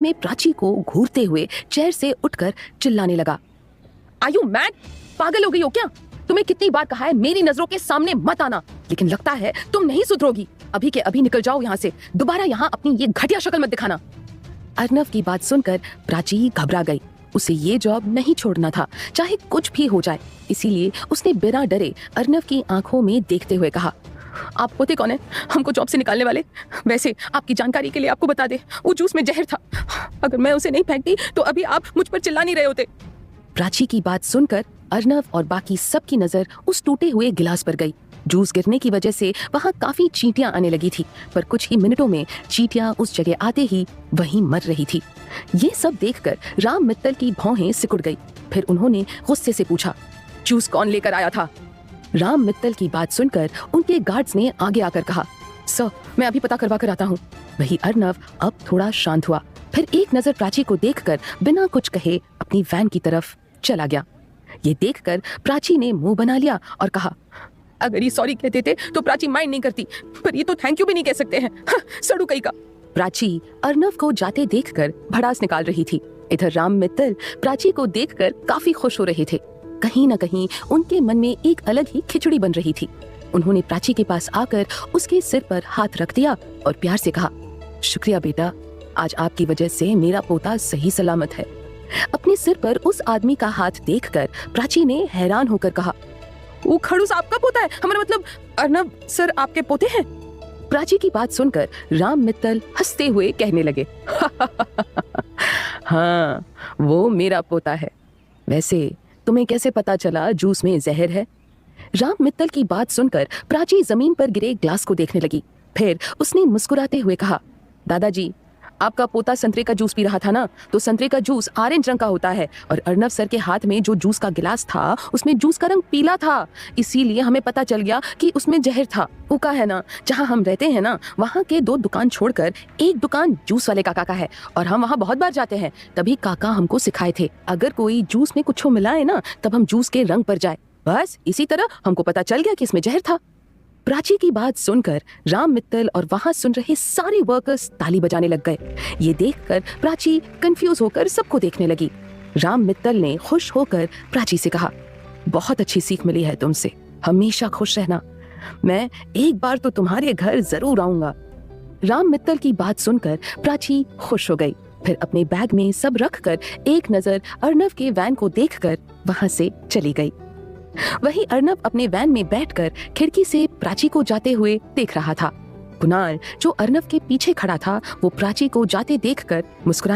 में प्राची को घूरते हुए चेयर से उठकर चिल्लाने लगा, आर यू मैड? पागल हो गई हो क्या? तुम्हें कितनी बार कहा है मेरी नजरों के सामने मत आना, लेकिन लगता है तुम नहीं सुधरोगी। अभी के अभी निकल जाओ यहाँ से, दोबारा यहाँ अपनी ये घटिया शक्ल मत दिखाना। अर्नव की बात सुनकर प्राची घबरा गई। उसे ये जॉब नहीं छोड़ना था, चाहे कुछ भी हो जाए। इसीलिए उसने बिना डरे अर्नव की आंखों में देखते हुए कहा, आप पोते कौन है हमको जॉब से निकालने वाले? वैसे आपकी जानकारी के लिए आपको बता दे, वो जूस में जहर था। अगर मैं उसे नहीं फेंकती तो अभी आप मुझ पर चिल्ला नहीं रहे होते। प्राची की बात सुनकर अर्नव और बाकी सबकी नजर उस टूटे हुए गिलास पर गई। जूस गिरने की वजह से वहाँ काफी चींटियां आने लगी थी, पर कुछ ही मिनटों में चींटियां उस जगह आते ही वहीं मर रही थी। ये सब देखकर राम मित्तल की भौहें सिकुड़ गई। फिर उन्होंने गुस्से से पूछा, जूस कौन लेकर आया था? राम मित्तल की बात सुनकर उनके गार्ड्स ने आगे आकर कहा, सर मैं अभी पता करवा कर आता हूँ। वही अर्नव अब थोड़ा शांत हुआ। फिर एक नजर प्राची को देखकर बिना कुछ कहे अपनी वैन की तरफ चला गया। ये देखकर प्राची ने मुंह बना लिया और कहा, अगर ये सॉरी कहते थे तो प्राची माइंड नहीं करती, पर ये तो थैंक यू भी नहीं कह सकते हैं। सड़ू कहीं का। प्राची अर्नव को जाते देखकर भड़ास निकाल रही थी। इधर राम मित्तल प्राची को देखकर काफी खुश हो रहे थे। कहीं न कहीं उनके मन में एक अलग ही खिचड़ी बन रही थी। उन्होंने प्राची के पास आकर उसके सिर पर हाथ रख दिया और प्यार से कहा, शुक्रिया बेटा, आज आपकी वजह से मेरा पोता सही सलामत है। अपने सिर पर उस आदमी का हाथ देखकर प्राची ने हैरान होकर कहा, वो खड़ूस आपका पोता है? हमारा मतलब अर्नव सर आपके पोते हैं? प्राची की बात सुनकर राम मित्तल हंसते हुए कहने लगे, हाँ वो मेरा पोता है। वैसे तुम्हें कैसे पता चला जूस में जहर है? राम मित्तल की बात सुनकर प्राची जमीन पर गिरे ग्लास को देखने लगी। फिर उसने मुस्कुराते हुए कहा, दादाजी आपका पोता संतरे का जूस पी रहा था ना, तो संतरे का जूस ऑरेंज रंग का होता है और अर्नव सर के हाथ में जो जूस का गिलास था उसमें जूस का रंग पीला था। इसीलिए हमें पता चल गया कि उसमें जहर था। उका है ना, जहाँ हम रहते हैं ना, वहाँ के 2 दुकान छोड़कर एक दुकान जूस वाले काका का है और हम वहाँ बहुत बार जाते हैं। तभी काका हमको सिखाए थे, अगर कोई जूस में कुछ मिलाए ना तब हम जूस के रंग पर जाए। बस इसी तरह हमको पता चल गया कि इसमें जहर था। प्राची की बात सुनकर राम मित्तल और वहां सुन रहे सारे वर्कर्स ताली बजाने लग गए। ये देखकर प्राची कंफ्यूज होकर सबको देखने लगी। राम मित्तल ने खुश होकर प्राची से कहा, बहुत अच्छी सीख मिली है तुमसे, हमेशा खुश रहना। मैं एक बार तो तुम्हारे घर जरूर आऊंगा। राम मित्तल की बात सुनकर प्राची खुश हो गई। फिर अपने बैग में सब रखकर एक नजर अर्नव के वैन को देखकर वहां से चली गई। वही अर्नव अपने वैन में बैठकर खिड़की से प्राची को जाते हुए देख रहा था। कुणाल जो अर्नव के पीछे खड़ा था वो प्राची को जाते देखकर मुस्कुरा